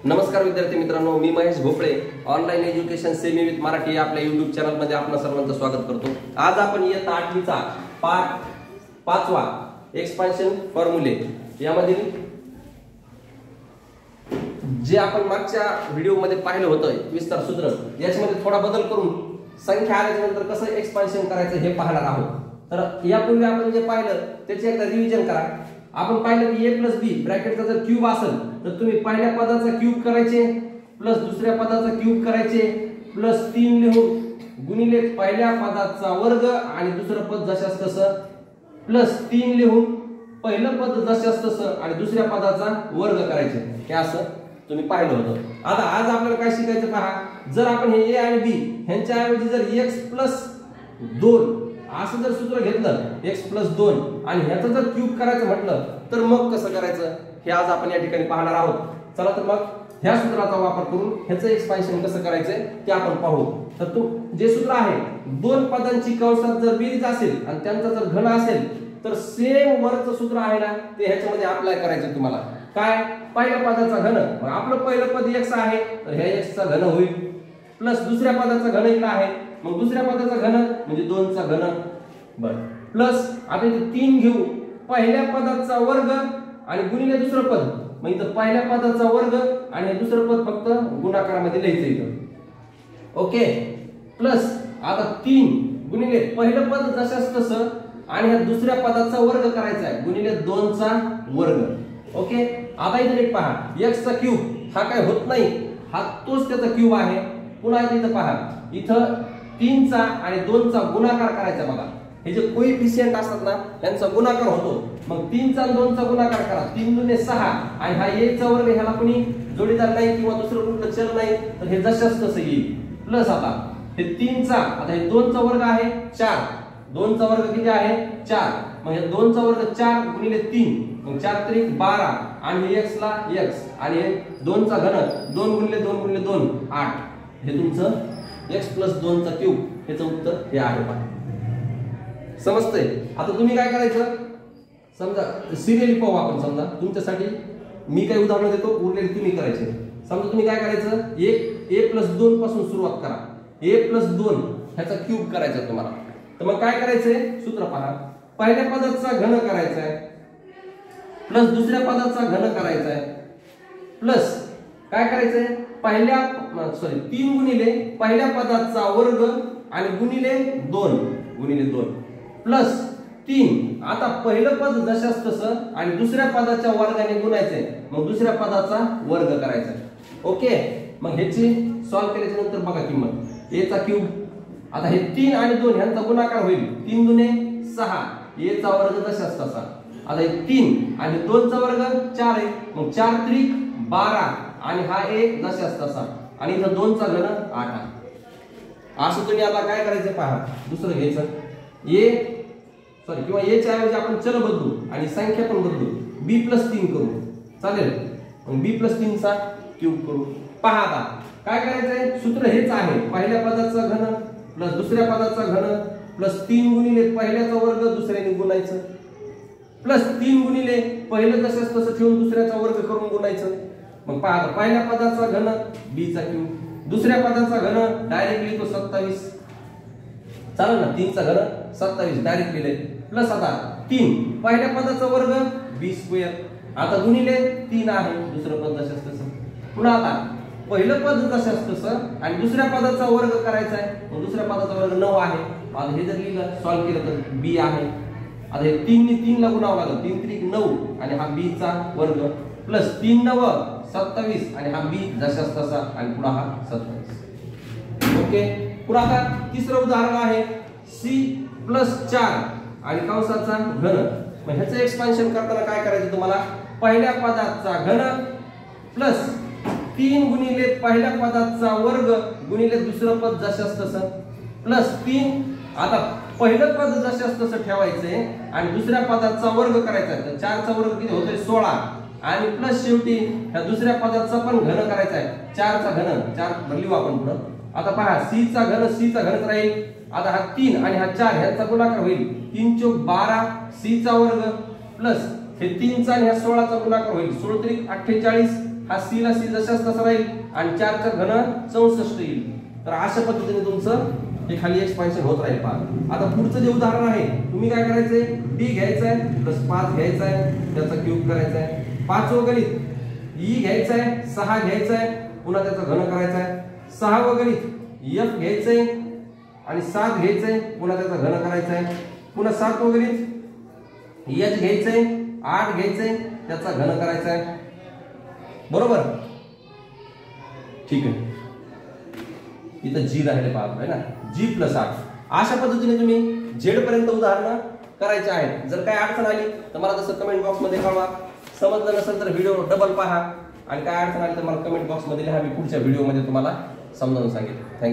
नमस्कार विद्यार्थी मित्रांनो, मी महेश भोपळे online education semi with Marathi या आपल्या YouTube चॅनल मध्ये आपणा सर्वांचं स्वागत करतो। आज आपण इयत्ता 8वी चा पाठ 5वा एक्सपान्शन फॉर्म्युले यामधील जे आपण मागच्या व्हिडिओ मध्ये पाहिलं होतं विस्तार सूत्र, याच्यामध्ये थोडा बदल करून संख्या आल्यानंतर कसं एक्सपान्शन करायचं हे पाहणार आहोत। तर यापूर्वी आपण जे पाहिलं त्याचे एकदा रिव्हिजन करा। आपण पाहिलं की a + b ब्रॅकेटचा जर क्यूब असेल तर तुम्ही पहिल्या पदाचा क्यूब करायचे प्लस दुसऱ्या पदाचा क्यूब करायचे प्लस 3 लिहून गुणिले पहिल्या पदाचा वर्ग आणि दुसरं पद जशास तसं प्लस 3 लिहून पहिलं पद जशास तसं आणि दुसऱ्या पदाचा वर्ग करायचे। हे असं तुम्ही पाहिलं होतं। आता आज आपल्याला काय शिकायचं पहा, जर आपण हे a आणि b ह्यांच्या ऐवजी जर x + 2 असं जर सूत्र घेतलं x + 2 आणि ह्याचं जर क्यूब करायचं म्हटलं तर मग कसं करायचं हे आज आपण या ठिकाणी पाहणार आहोत। चला तर मग ह्या सूत्राचा वापर करून ह्याचं एक्सपान्शन कसं करायचंय ते आपण पाहू। तर तो जे सूत्र आहे, दोन पदांची कंसात जर बेरीज असेल आणि त्यांचा जर घन असेल तर सेम वरचं सूत्र आहे ना ते ह्याच्यामध्ये अप्लाय करायचं तुम्हाला। काय, पहिल्या पदाचा घन, मग आपलं पहिलं पद x आहे तर ह्या x चा घन होईल प्लस दुसऱ्या पदाचा घन इकडे आहे मग दुसऱ्या पदाचा घन म्हणजे 2 चा घन बरं प्लस आता इथे 3 घेऊ पहिल्या पदाचा वर्ग आणि गुणिले दुसरं पद, मग इथं पहिल्या पदाचा वर्ग आणि दुसरं पद फक्त गुणाकारामध्ये लिहायचं इथं। ओके, प्लस आता 3 गुणिले पहिलं पद जशास तसं आणि ह्या दुसऱ्या पदाचा वर्ग करायचा आहे गुणिले 2 चा वर्ग। ओके, आता इथे नीट पहा, x चा क्यूब हा काय होत नाही, हा तोच त्याचा क्यूब आहे। पुन्हा इथे पहा, इथं 3 चा आणि 2 चा गुणाकार करायचा बघा। हे जे कोएफिशियंट असतात ना त्यांचा गुणाकार होतो, मग 3 चा आणि 2 चा गुणाकार करा, 3 दुने 6 आणि हा a चा वर्ग, ह्याला कोणी जोडीदार नाही किंवा दुसरं कुठलं चल नाही तर हे जशास तसं येईल। प्लस आता हे 3 चा, आता हे 2 चा वर्ग आहे 4, 2 चा वर्ग किती आहे 4, मग हे 2 चा वर्ग 4 गुणिले 3 मग 4 त्रिक 12 आणि x ला x आणि हे 2 चा घन 2 गुणिले 2 गुणिले 2 8, हे तुमचं x + 2 चा क्यूब, हेचं उत्तर हे आहे पहा। समजतंय? आता तुम्ही काय करायचं, समजा सिरियली पाहू आपण। समजा तुमच्यासाठी मी काय उदाहरण देतो, उरलेली तुम्ही करायचे। समजा तुम्ही काय करायचं, a + 2 पासून सुरुवात करा, a + 2 ह्याचा क्यूब करायचा तुम्हाला। तर मग काय करायचंय, सूत्र पहा, पहिल्या पदाचा घन करायचा आहे प्लस दुसऱ्या पदाचा घन करायचा आहे प्लस काय करायचंय, 3 गुणिले पहिल्या पदाचा वर्ग आणि गुणिले 2 प्लस 3, आता पहिलं पद जशास तसं आणि दुसऱ्या पदाच्या वर्गाने गुणायचंय मग दुसऱ्या पदाचा वर्ग करायचा। ओके, मग ह्याची सॉल्व केल्याच्या नंतर बघा किंमत a चा क्यूब, आता हे 3 आणि 2 ह्यांचा गुणाकार होईल, 3 दुने 6 a चा वर्ग जशास तसा, आता हे 3 आणि 2 चा वर्ग 4 आहे मग 4 त्रिक 12 आणि हा 1 जशास तसा आणि इथं 2 चा घन 8। असं तुम्ही आता काय करायचं पहा, दुसरं घ्यायचं किंवा a च्या ऐवजी आपण चल बदलू आणि संख्या पण बदलू, b + 3 करू, चालेल? मग b + 3 चा क्यूब करू। पहा आता काय करायचंय, सूत्र हेच आहे, पहिल्या पदाचा घन प्लस दुसऱ्या पदाचा घन प्लस 3 गुणिले पहिल्याचा वर्ग दुसऱ्याने गुणायचं प्लस 3 गुणिले पहिलं जशास तसं ठेवून दुसऱ्याचा वर्ग करून गुणायचं। मग पहा आता पहिल्या पदाचा घन b चा क्यूब, दुसऱ्या पदाचा घन डायरेक्टली तो 27, चालेल ना, 3 चा घन 27 डायरेक्ट लिहिले प्लस आता 3 पहिल्या पदाचा वर्ग b², आता गुणिले 3 आहे दुसरं पद जशास तसं, पुन्हा आता पहिलं पद जशास तसं आणि दुसऱ्या पदाचा वर्ग करायचा आहे मग दुसऱ्या पदाचा वर्ग 9 आहे। आता हे जर लिहिलं सॉल्व केलं तर b आहे, आता हे 3 ने 3 ला गुणावं लागेल, 3 त्रिक 9 आणि हा b चा वर्ग प्लस 3 9 27 आणि हा b जशास तसा आणि पुन्हा हा 27। ओके, पुन्हा आता तिसरं उदाहरण आहे c + 4 आणि कंसाचा घन। मग ह्याचं एक्सपान्शन करताना काय करायचं तुम्हाला, पहिल्या पदाचा घन प्लस 3 गुणिले पहिल्या पदाचा वर्ग गुणिले दुसरं पद जशास तसं प्लस 3, आता पहिलं पद जशास तसं ठेवायचंय आणि दुसऱ्या पदाचा वर्ग करायचा आहे, तर 4 चा वर्ग किती होतोय 16 आणि प्लस शेवटी ह्या दुसऱ्या पदाचा पण घन करायचा आहे, 4 चा घन 4 लिहू आपण पुढं। आता पहा c चा घनच राहील, आता हा 3 आणि हा 4 ह्याचा गुणाकार होईल, 3 चौक 12 c चा वर्ग प्लस हे 3 चा आणि ह्या 16 चा गुणाकार होईल, 16 त्रिक 48 हा सी ला सी जशाच तसा राहील आणि 4 चा घन 64 येईल. तर अशा पद्धतीने तुमचं हे खाली एक्सपान्शन होत राहील पहा. आता पुढचं जे उदाहरण आहे तुम्ही काय करायचंय, डी घ्यायचा आहे प्लस 5 घ्यायचा आहे त्याचा क्यूब करायचा आहे. 5 व गणित ई घ्यायचा आहे 6 घ्यायचा आहे पुन्हा त्याचा घन करायचा आहे. 6 व गणित एफ घ्यायचंय आणि 7 घ्यायचंय पुन्हा त्याचा घन करायचा आहे. पुन्हा 7 व गणित एच घ्यायचंय 8 घ्यायचंय त्याचा घन करायचा आहे. बरोबर, ठीक आहे. इथं जी राहिले पाहतो आहे ना, जी प्लस 8. अशा पद्धतीने तुम्ही झेड पर्यंत उदाहरणं करायचे आहेत. जर काय अडचण आली तर मला तसं कमेंट बॉक्स मध्ये कळवा. समजलं नसेल तर व्हिडिओ डबल पहा आणि काय अडचण आली तर मला कमेंट बॉक्स मध्ये लिहा. मी पुढच्या व्हिडिओ मध्ये तुम्हाला समजावून सांगेन. थँक्यू.